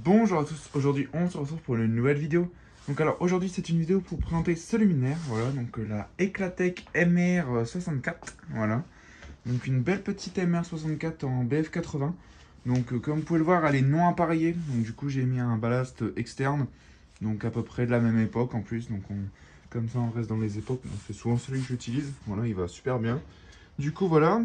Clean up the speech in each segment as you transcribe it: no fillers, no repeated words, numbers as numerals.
Bonjour à tous, aujourd'hui on se retrouve pour une nouvelle vidéo. Donc alors aujourd'hui c'est une vidéo pour présenter ce luminaire, voilà, donc la Eclatec MR64, voilà. Donc une belle petite MR64 en BF80. Donc comme vous pouvez le voir elle est non appareillée, donc du coup j'ai mis un ballast externe, donc à peu près de la même époque en plus, donc comme ça on reste dans les époques, donc c'est souvent celui que j'utilise, voilà il va super bien. Du coup voilà.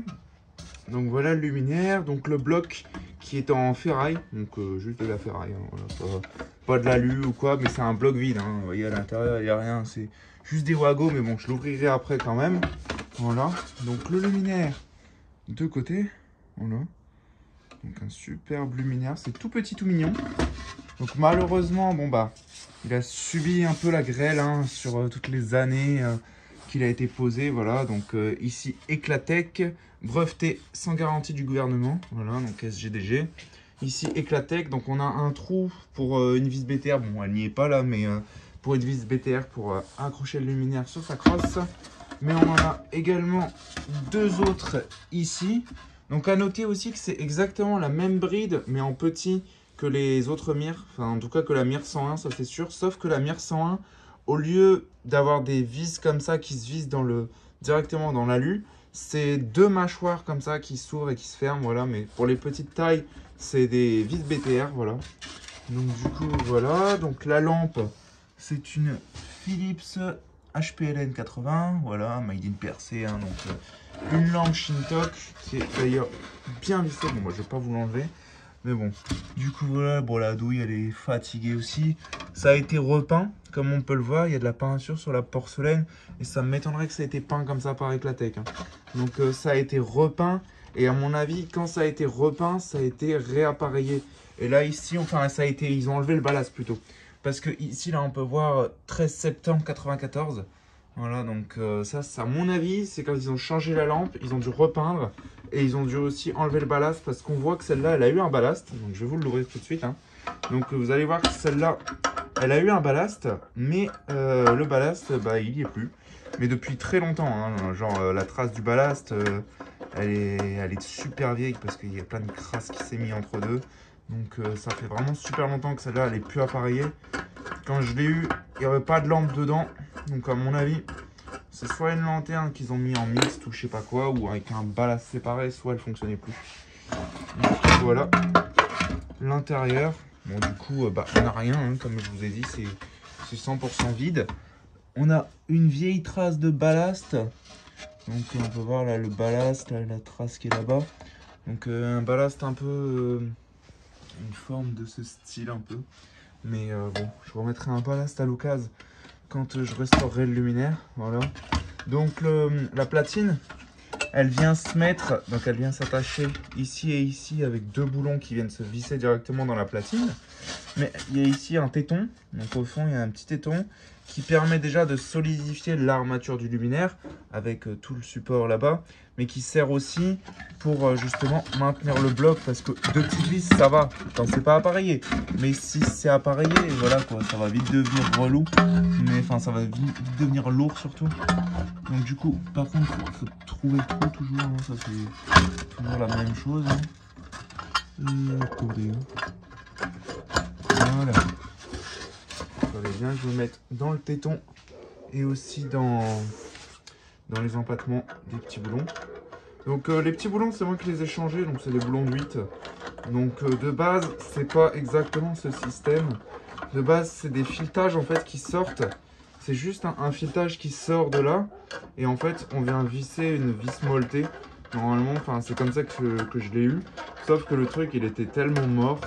Donc voilà le luminaire, donc le bloc qui est en ferraille, donc juste de la ferraille, hein, voilà, pas de l'alu ou quoi, mais c'est un bloc vide, hein, vous voyez à l'intérieur il n'y a rien, c'est juste des wagos, mais bon je l'ouvrirai après quand même. Voilà, donc le luminaire de côté, voilà, donc un superbe luminaire, c'est tout petit, tout mignon. Donc malheureusement, bon bah, il a subi un peu la grêle hein, sur toutes les années qu'il a été posé, voilà, donc ici Eclatec, breveté sans garantie du gouvernement, voilà, donc SGDG. Ici Eclatec, donc on a un trou pour une vis BTR, bon elle n'y est pas là, mais pour une vis BTR pour accrocher le luminaire sur sa crosse. Mais on en a également deux autres ici. Donc à noter aussi que c'est exactement la même bride, mais en petit que les autres Mir, enfin en tout cas que la Mir 101, ça c'est sûr, sauf que la Mir 101, au lieu d'avoir des vis comme ça qui se vissent directement dans l'alu, c'est deux mâchoires comme ça qui s'ouvrent et qui se ferment, voilà, mais pour les petites tailles, c'est des vis BTR, voilà. Donc du coup, voilà, donc la lampe, c'est une Philips HPLN 80, voilà, made in PRC, hein, donc une lampe Shintok, qui est d'ailleurs bien vissée, bon moi je vais pas vous l'enlever. Mais bon, du coup voilà, bon la douille elle est fatiguée aussi. Ça a été repeint, comme on peut le voir, il y a de la peinture sur la porcelaine. Et ça m'étonnerait que ça ait été peint comme ça par Eclatec. Hein. Donc ça a été repeint. Et à mon avis, quand ça a été repeint, ça a été réappareillé. Et là ici, enfin ça a été, ils ont enlevé le ballast plutôt. Parce que ici là on peut voir 13 septembre 94. Voilà, donc ça, à mon avis, c'est quand ils ont changé la lampe, ils ont dû repeindre et ils ont dû aussi enlever le ballast parce qu'on voit que celle-là, elle a eu un ballast. Donc je vais vous l'ouvrir tout de suite. Hein. Donc vous allez voir que celle-là, elle a eu un ballast, mais le ballast, bah, il n'y est plus. Mais depuis très longtemps, hein, genre la trace du ballast, elle est super vieille parce qu'il y a plein de crasse qui s'est mis entre deux. Donc ça fait vraiment super longtemps que celle-là, elle est plus appareillée. Quand je l'ai eu, il n'y avait pas de lampe dedans. Donc à mon avis, c'est soit une lanterne qu'ils ont mis en mixte ou je sais pas quoi, ou avec un ballast séparé, soit elle fonctionnait plus. Donc voilà l'intérieur. Bon du coup, bah, on n'a rien, hein, comme je vous ai dit, c'est 100% vide. On a une vieille trace de ballast. Donc on peut voir là le ballast, là, la trace qui est là-bas. Donc un ballast un peu, une forme de ce style un peu. Mais bon, je remettrai un ballast à l'occasion quand je restaurerai le luminaire, voilà. Donc la platine, elle vient se mettre, donc elle vient s'attacher ici et ici avec deux boulons qui viennent se visser directement dans la platine. Mais il y a ici un téton, donc au fond il y a un petit téton qui permet déjà de solidifier l'armature du luminaire avec tout le support là-bas, mais qui sert aussi pour justement maintenir le bloc parce que deux petites vis ça va quand c'est pas appareillé, mais si c'est appareillé, voilà quoi, ça va vite devenir relou, mais enfin ça va vite devenir lourd surtout. Donc du coup, par contre, faut trouver le trou toujours, hein, ça c'est toujours la même chose. Hein. Attendez, hein. Voilà. Il fallait bien que je me mette dans le téton et aussi dans les empattements des petits boulons. Donc les petits boulons, c'est moi qui les ai changés, donc c'est des boulons de 8. Donc de base, c'est pas exactement ce système. De base, c'est des filetages en fait qui sortent. C'est juste un filetage qui sort de là. Et en fait, on vient visser une vis molletée. Normalement, c'est comme ça que je l'ai eu. Sauf que le truc, il était tellement mort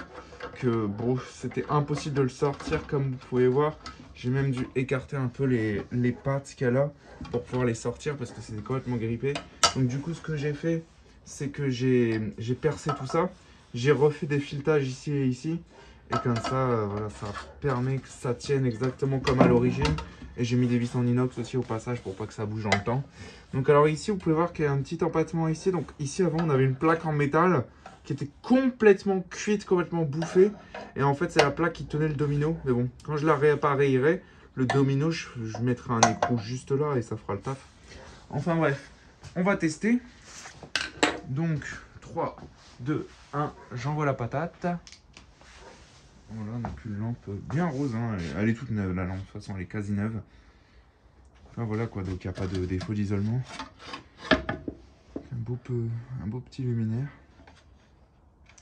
que bon, c'était impossible de le sortir comme vous pouvez voir. J'ai même dû écarter un peu les pattes qu'il y a là pour pouvoir les sortir parce que c'était complètement grippé. Donc du coup, ce que j'ai fait, c'est que j'ai percé tout ça. J'ai refait des filetages ici et ici. Et comme ça, voilà, ça permet que ça tienne exactement comme à l'origine. Et j'ai mis des vis en inox aussi au passage pour pas que ça bouge dans le temps. Donc alors ici, vous pouvez voir qu'il y a un petit empattement ici. Donc ici, avant, on avait une plaque en métal qui était complètement cuite, complètement bouffée. Et en fait, c'est la plaque qui tenait le domino. Mais bon, quand je la réappareillerai, le domino, je mettrai un écrou juste là et ça fera le taf. Enfin bref, on va tester. Donc, 3, 2, 1, j'envoie la patate. Voilà, donc une lampe bien rose, hein. Elle est toute neuve la lampe, de toute façon elle est quasi neuve. Enfin voilà quoi, donc il n'y a pas de défaut d'isolement. Un beau petit luminaire.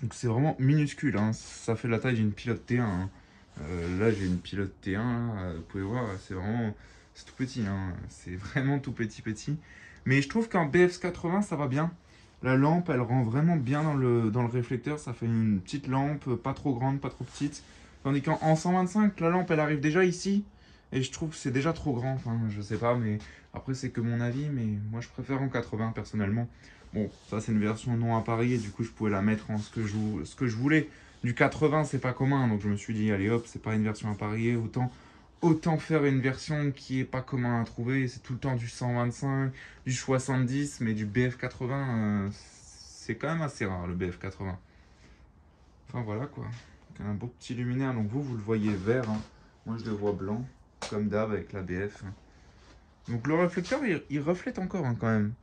Donc c'est vraiment minuscule, hein. Ça fait la taille d'une pilote T1, hein. Là j'ai une pilote T1, là, vous pouvez voir, c'est tout petit, hein. C'est vraiment tout petit. Mais je trouve qu'en BF80 ça va bien. La lampe elle rend vraiment bien dans le réflecteur, ça fait une petite lampe, pas trop grande, pas trop petite. Tandis qu'en 125, la lampe elle arrive déjà ici, et je trouve que c'est déjà trop grand, enfin je sais pas, mais après c'est que mon avis, mais moi je préfère en 80 personnellement. Bon, ça c'est une version non appareillée, du coup je pouvais la mettre en ce que je voulais. Du 80 c'est pas commun, donc je me suis dit allez hop, c'est pas une version appareillée, autant faire une version qui est pas commun à trouver. C'est tout le temps du 125, du 70, mais du BF80 c'est quand même assez rare le BF80. Enfin voilà quoi, donc, un beau petit luminaire, donc vous le voyez vert, hein. Moi je le vois blanc, comme d'hab avec la BF. Donc le réflecteur il reflète encore, hein, quand même.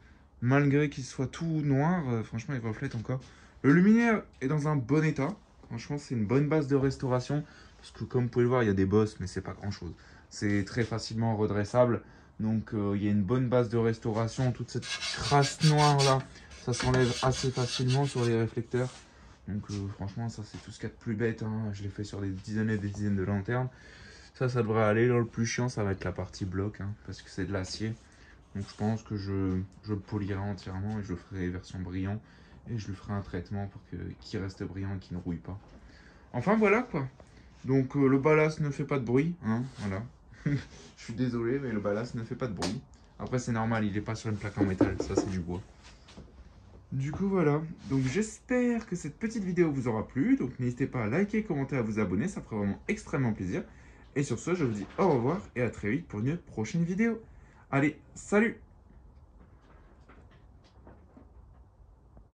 Malgré qu'il soit tout noir, franchement il reflète encore. Le luminaire est dans un bon état. Franchement c'est une bonne base de restauration. Parce que comme vous pouvez le voir il y a des bosses mais c'est pas grand chose. C'est très facilement redressable. Donc il y a une bonne base de restauration. Toute cette crasse noire là, ça s'enlève assez facilement sur les réflecteurs. Donc franchement ça c'est tout ce qu'il y a de plus bête, hein. Je l'ai fait sur des dizaines et des dizaines de lanternes. Ça devrait aller. Là le plus chiant ça va être la partie bloc, hein, parce que c'est de l'acier. Donc je pense que je le polirai entièrement et je le ferai version brillant. Et je lui ferai un traitement pour qu'il reste brillant et qu'il ne rouille pas. Enfin voilà quoi. Donc le ballast ne fait pas de bruit, hein, voilà. Je suis désolé mais le ballast ne fait pas de bruit. Après c'est normal, il n'est pas sur une plaque en métal, ça c'est du bois. Du coup voilà, donc j'espère que cette petite vidéo vous aura plu. Donc n'hésitez pas à liker, commenter, à vous abonner, ça ferait vraiment extrêmement plaisir. Et sur ce, je vous dis au revoir et à très vite pour une prochaine vidéo. Allez, salut!